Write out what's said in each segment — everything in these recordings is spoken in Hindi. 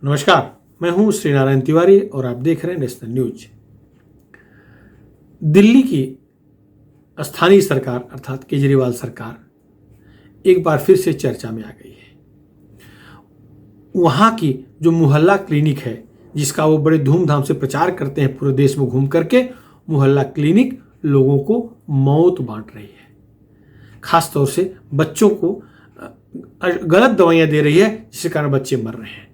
नमस्कार, मैं हूं श्रीनारायण तिवारी और आप देख रहे हैं नेशनल न्यूज। दिल्ली की स्थानीय सरकार अर्थात केजरीवाल सरकार एक बार फिर से चर्चा में आ गई है। वहां की जो मोहल्ला क्लिनिक है, जिसका वो बड़े धूमधाम से प्रचार करते हैं पूरे देश में घूम करके, मोहल्ला क्लिनिक लोगों को मौत बांट रही है। खास तौर से बच्चों को गलत दवाइयां दे रही है, जिसके कारण बच्चे मर रहे हैं।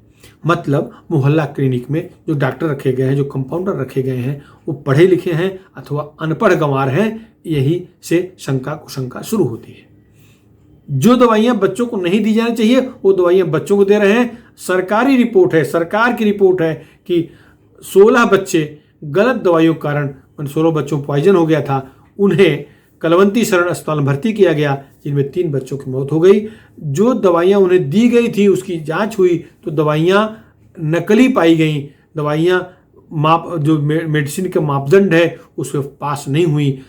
मतलब मोहल्ला क्लिनिक में जो डॉक्टर रखे गए हैं, जो कंपाउंडर रखे गए हैं, वो पढ़े लिखे हैं अथवा अनपढ़ गंवार हैं। यही से शंका कुशंका शुरू होती है। जो दवाइयां बच्चों को नहीं दी जानी चाहिए वो दवाइयां बच्चों को दे रहे हैं। सरकारी रिपोर्ट है, सरकार की रिपोर्ट है कि 16 बच्चे गलत दवाइयों के कारण, 16 बच्चों को पॉइजन हो गया था। उन्हें कलवंती शरण अस्पताल में भर्ती किया गया, जिनमें 3 बच्चों की मौत हो गई। जो दवाइयां उन्हें दी गई थी उसकी जांच हुई तो दवाइयां नकली पाई गई। दवाइयां जो मेडिसिन के मापदंड है उसमें पास नहीं हुई।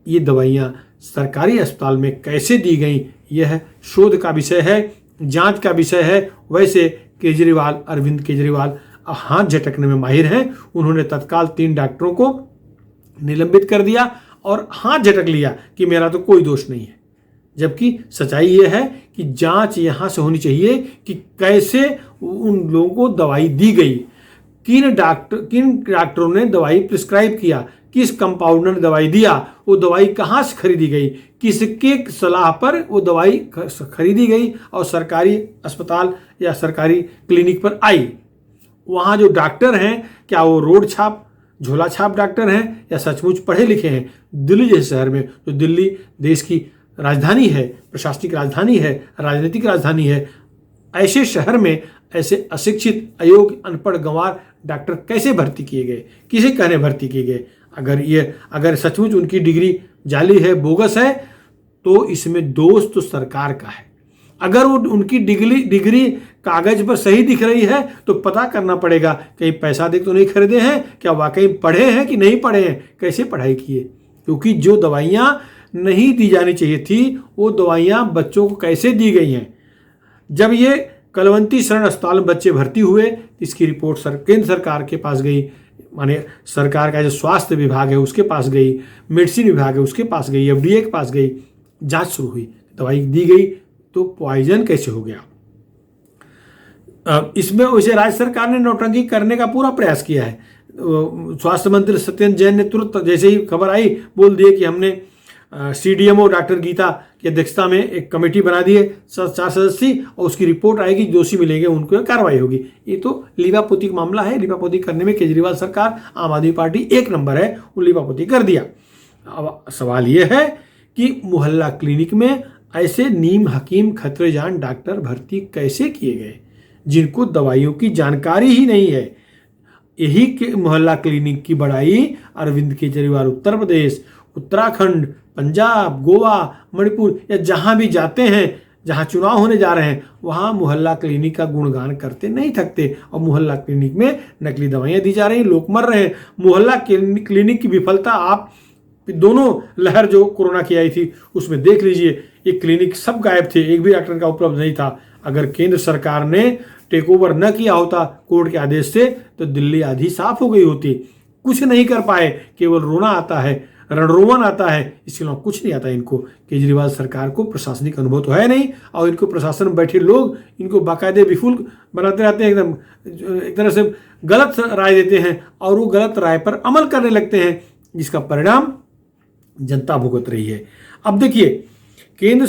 ये दवाइयां सरकारी अस्पताल में कैसे दी गई, यह शोध का विषय है, जांच का विषय है। वैसे अरविंद केजरीवाल हाथ झटकने में माहिर हैं। उन्होंने तत्काल 3 डॉक्टरों को निलंबित कर दिया और हाथ झटक लिया कि मेरा तो कोई दोष नहीं है। जबकि सच्चाई यह है कि जांच यहां से होनी चाहिए कि कैसे उन लोगों को दवाई दी गई, किन डॉक्टरों ने दवाई प्रिस्क्राइब किया, किस कंपाउंडर ने दवाई दिया, वो दवाई कहां से खरीदी गई, किसके सलाह पर वो दवाई खरीदी गई और सरकारी अस्पताल या सरकारी क्लिनिक पर आई। वहां जो डॉक्टर हैं, क्या वो रोड छाप झोला छाप डॉक्टर हैं या सचमुच पढ़े लिखे हैं? दिल्ली जैसे शहर में, जो दिल्ली देश की राजधानी है, प्रशासनिक राजधानी है, राजनीतिक राजधानी है, ऐसे शहर में ऐसे अशिक्षित, अयोग्य, अनपढ़ गंवार डॉक्टर कैसे भर्ती किए गए? किसे कहने भर्ती किए गए? अगर सचमुच उनकी डिग्री जाली है, बोगस है, तो इसमें दोष तो सरकार का है। अगर वो उनकी डिग्री कागज पर सही दिख रही है तो पता करना पड़ेगा, कहीं पैसा दे तो नहीं खरीदे हैं, क्या वाकई पढ़े हैं कि नहीं पढ़े हैं, कैसे पढ़ाई किए। क्योंकि जो दवाइयाँ नहीं दी जानी चाहिए थी वो दवाइयाँ बच्चों को कैसे दी गई हैं। जब ये कलवंती शरण अस्पताल में बच्चे भर्ती हुए, इसकी रिपोर्ट केंद्र सरकार के पास गई, माने सरकार का जो स्वास्थ्य विभाग है उसके पास गई, मेडिसिन विभाग है उसके पास गई, FDA के पास गई, जांच शुरू हुई, दवाई दी गई, तो पॉइजन कैसे हो गया। इसमें वैसे राज्य सरकार ने नौटंकी करने का पूरा प्रयास किया है। स्वास्थ्य मंत्री सत्येंद्र जैन ने तुरंत जैसे ही खबर आई बोल दिए कि हमने CDMO डॉक्टर गीता की अध्यक्षता में एक कमेटी बना दी है 4 सदस्यीय, और उसकी रिपोर्ट आएगी, दोषी मिलेंगे उनको कार्रवाई होगी। ये तो लीपापोती का मामला है। लीपापोती करने में केजरीवाल सरकार, आम आदमी पार्टी 1 नंबर है, वो लीपापोती कर दिया। अब सवाल ये है कि मोहल्ला क्लिनिक में ऐसे नीम हकीम खतरेजान डॉक्टर भर्ती कैसे किए गए जिनको दवाइयों की जानकारी ही नहीं है। यही के मोहल्ला क्लिनिक की बड़ाई अरविंद केजरीवाल उत्तर प्रदेश, उत्तराखंड, पंजाब, गोवा, मणिपुर या जहां भी जाते हैं, जहां चुनाव होने जा रहे हैं, वहां मोहल्ला क्लिनिक का गुणगान करते नहीं थकते। और मोहल्ला क्लिनिक में नकली दवाइयां दी जा रही हैं, लोग मर रहे हैं। मोहल्ला क्लिनिक की विफलता आप दोनों लहर जो कोरोना की आई थी उसमें देख लीजिए। ये क्लिनिक सब गायब थे, एक भी डॉक्टर का उपलब्ध नहीं था। अगर केंद्र सरकार ने टेक ओवर न किया होता कोर्ट के आदेश से तो दिल्ली आधी साफ हो गई होती। कुछ नहीं कर पाए, केवल रोना आता है, रणरोमन आता है, इसके अलावा कुछ नहीं आता इनको। केजरीवाल सरकार को प्रशासनिक अनुभव तो है नहीं, और इनको प्रशासन में बैठे लोग इनको बाकायदे विफुल बनाते रहते हैं, एकदम एक तरह से गलत राय देते हैं और वो गलत राय पर अमल करने लगते हैं, जिसका परिणाम जनता भुगत रही है। अब देखिए, केंद्र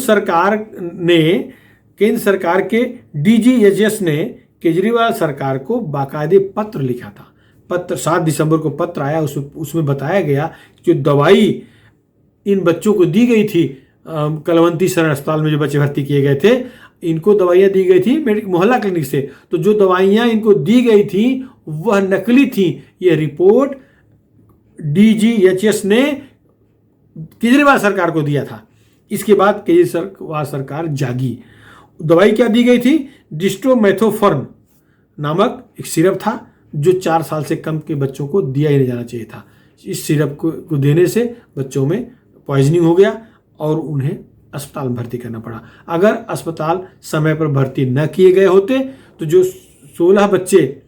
सरकार के DGHS ने केजरीवाल सरकार को बाकायदे पत्र लिखा था। पत्र 7 दिसंबर को पत्र आया, उसमें बताया गया कि जो दवाई इन बच्चों को दी गई थी कलवंती शरण अस्पताल में जो बच्चे भर्ती किए गए थे, इनको दवाइयाँ दी गई थी मोहल्ला क्लिनिक से। तो जो दवाइयाँ इनको दी गई थी वह नकली थी। यह रिपोर्ट DGHS ने केजरीवाल सरकार को दिया था। इसके बाद केजरीवाल सरकार जागी। दवाई क्या दी गई थी? डिस्ट्रोमेथोफर्म नामक एक सिरप था जो 4 साल से कम के बच्चों को दिया ही नहीं जाना चाहिए था। इस सिरप को देने से बच्चों में पॉइजनिंग हो गया और उन्हें अस्पताल में भर्ती करना पड़ा। अगर अस्पताल समय पर भर्ती न किए गए होते तो जो 16 बच्चे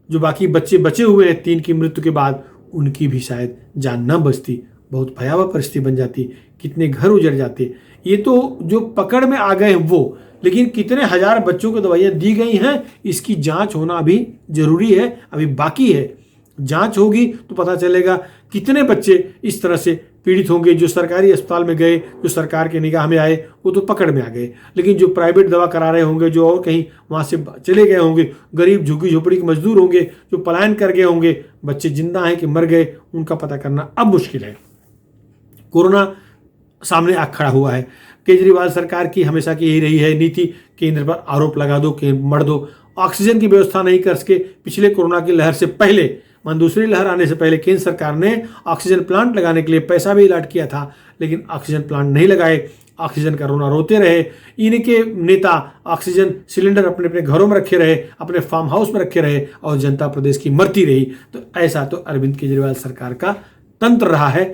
जो बाकी बच्चे बचे हुए हैं 3 की मृत्यु के बाद, उनकी भी शायद जान न बचती। बहुत भयावह परिस्थिति बन जाती, कितने घर उजड़ जाते। ये तो जो पकड़ में आ गए वो, लेकिन कितने हजार बच्चों को दवाइयाँ दी गई हैं, इसकी जांच होना अभी जरूरी है, अभी बाकी है। जांच होगी तो पता चलेगा कितने बच्चे इस तरह से पीड़ित होंगे। जो सरकारी अस्पताल में गए, जो सरकार के निगाह में आए, वो तो पकड़ में आ गए, लेकिन जो प्राइवेट दवा करा रहे होंगे, जो और कहीं वहाँ से चले गए होंगे, गरीब झुग्गी झोपड़ी के मजदूर होंगे, जो पलायन कर गए होंगे, बच्चे जिंदा हैं कि मर गए, उनका पता करना अब मुश्किल है। कोरोना सामने आ खड़ा हुआ है। केजरीवाल सरकार की हमेशा की यही रही है नीति, केंद्र पर आरोप लगा दो, मर दो। ऑक्सीजन की व्यवस्था नहीं कर सके पिछले कोरोना की लहर से पहले, दूसरी लहर आने से पहले केंद्र सरकार ने ऑक्सीजन प्लांट लगाने के लिए पैसा भी अलॉट किया था, लेकिन ऑक्सीजन प्लांट नहीं लगाए। ऑक्सीजन का रोना रोते रहे। इनके नेता ऑक्सीजन सिलेंडर अपने अपने घरों में रखे रहे, अपने फार्म हाउस में रखे रहे, और जनता प्रदेश की मरती रही। तो ऐसा तो अरविंद केजरीवाल सरकार का तंत्र रहा है।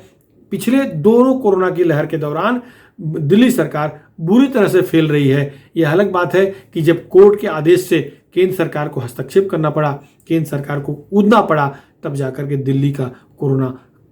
पिछले दोनों कोरोना की लहर के दौरान दिल्ली सरकार बुरी तरह से फेल रही है। यह अलग बात है कि जब कोर्ट के आदेश से केंद्र सरकार को हस्तक्षेप करना पड़ा, केंद्र सरकार को कूदना पड़ा, तब जाकर के दिल्ली का कोरोना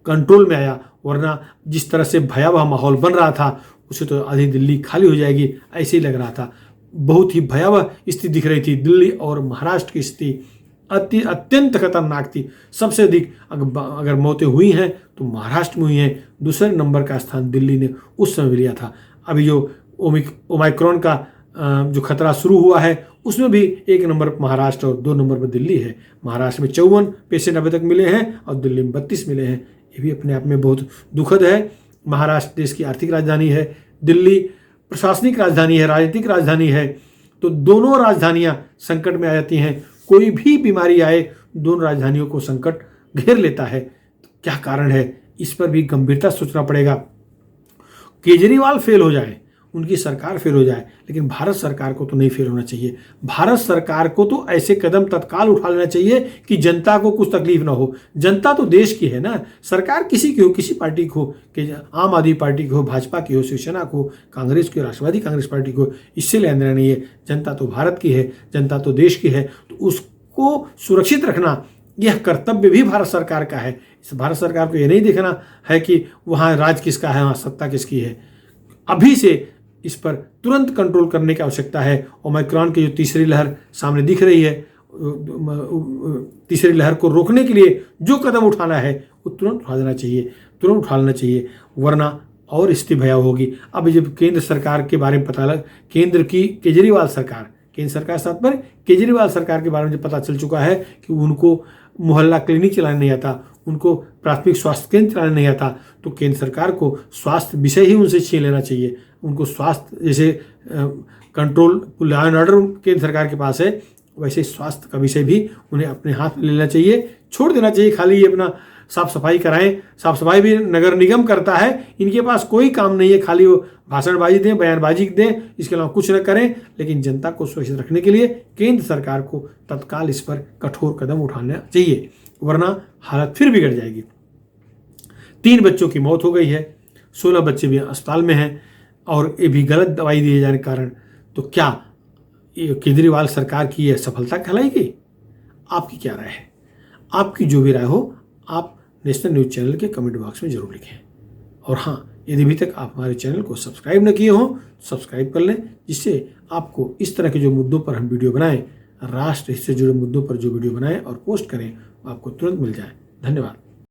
कंट्रोल में आया। वरना जिस तरह से भयावह माहौल बन रहा था, उसे तो आधी दिल्ली खाली हो जाएगी ऐसे ही लग रहा था। बहुत ही भयावह स्थिति दिख रही थी। दिल्ली और महाराष्ट्र की स्थिति अत्यंत खतरनाक थी। सबसे अधिक अगर मौतें हुई हैं तो महाराष्ट्र में हुई हैं। दूसरे नंबर का स्थान दिल्ली ने उस समय लिया था। अभी जो ओमाइक्रॉन का जो खतरा शुरू हुआ है, उसमें भी 1 नंबर महाराष्ट्र और 2 नंबर पर दिल्ली है। महाराष्ट्र में 54 पेशेंट अभी तक मिले हैं और दिल्ली में 32 मिले हैं। ये भी अपने आप में बहुत दुखद है। महाराष्ट्र देश की आर्थिक राजधानी है, दिल्ली प्रशासनिक राजधानी है, राजनीतिक राजधानी है। तो दोनों राजधानियां संकट में आ जाती हैं। कोई भी बीमारी आए, दोनों राजधानियों को संकट घेर लेता है। क्या कारण है, इस पर भी गंभीरता सोचना पड़ेगा। केजरीवाल फेल हो जाए, उनकी सरकार फेल हो जाए, लेकिन भारत सरकार को तो नहीं फेल होना चाहिए। भारत सरकार को तो ऐसे कदम तत्काल उठा लेना चाहिए कि जनता को कुछ तकलीफ ना हो। जनता तो देश की है ना। सरकार किसी की हो, किसी पार्टी की हो, कि आम आदमी पार्टी की हो, भाजपा की हो, शिवसेना को, कांग्रेस की हो, राष्ट्रवादी कांग्रेस पार्टी को, इससे लेना देना नहीं है। जनता तो भारत की है, जनता तो देश की है। तो उसको सुरक्षित रखना यह कर्तव्य भी भारत सरकार का है। इस भारत सरकार को यह नहीं देखना है कि वहाँ राज किसका है, वहाँ सत्ता किसकी है। अभी से इस पर तुरंत कंट्रोल करने की आवश्यकता है। ओमाइक्रॉन की जो तीसरी लहर सामने दिख रही है, तीसरी लहर को रोकने के लिए जो कदम उठाना है वो तुरंत उठा देना चाहिए, तुरंत उठा लेना चाहिए, वरना और स्थिति भयावह होगी। अब जब केंद्र सरकार के बारे में पता लग, केंद्र की केजरीवाल सरकार, केंद्र सरकार साथ पर केजरीवाल सरकार के बारे में जब पता चल चुका है कि उनको मोहल्ला क्लिनिक चलाने नहीं आता, उनको प्राथमिक स्वास्थ्य केंद्र चलाने नहीं आता, तो केंद्र सरकार को स्वास्थ्य विषय ही उनसे छीन लेना चाहिए। उनको स्वास्थ्य, जैसे कंट्रोल लॉ एंड ऑर्डर केंद्र सरकार के पास है, वैसे स्वास्थ्य का विषय भी उन्हें अपने हाथ में लेना चाहिए। छोड़ देना चाहिए खाली ये अपना साफ सफाई कराएं। साफ सफाई भी नगर निगम करता है, इनके पास कोई काम नहीं है। खाली वो भाषणबाजी दें, बयानबाजी दें, इसके अलावा कुछ न करें। लेकिन जनता को सुरक्षित रखने के लिए केंद्र सरकार को तत्काल इस पर कठोर कदम उठाना चाहिए, वरना हालत फिर बिगड़ जाएगी। 3 बच्चों की मौत हो गई है, 16 बच्चे भी अस्पताल में हैं, और ये भी गलत दवाई दिए जाने के कारण। तो क्या ये केजरीवाल सरकार की यह सफलता कहलाएगी? आपकी क्या राय है? आपकी जो भी राय हो, आप नेशनल न्यूज़ चैनल के कमेंट बॉक्स में जरूर लिखें। और हाँ, यदि अभी तक आप हमारे चैनल को सब्सक्राइब न किए हों, सब्सक्राइब कर लें, जिससे आपको इस तरह के जो मुद्दों पर हम वीडियो बनाएं, राष्ट्र हित से जुड़े मुद्दों पर जो वीडियो बनाएं और पोस्ट करें, आपको तुरंत मिल जाए। धन्यवाद।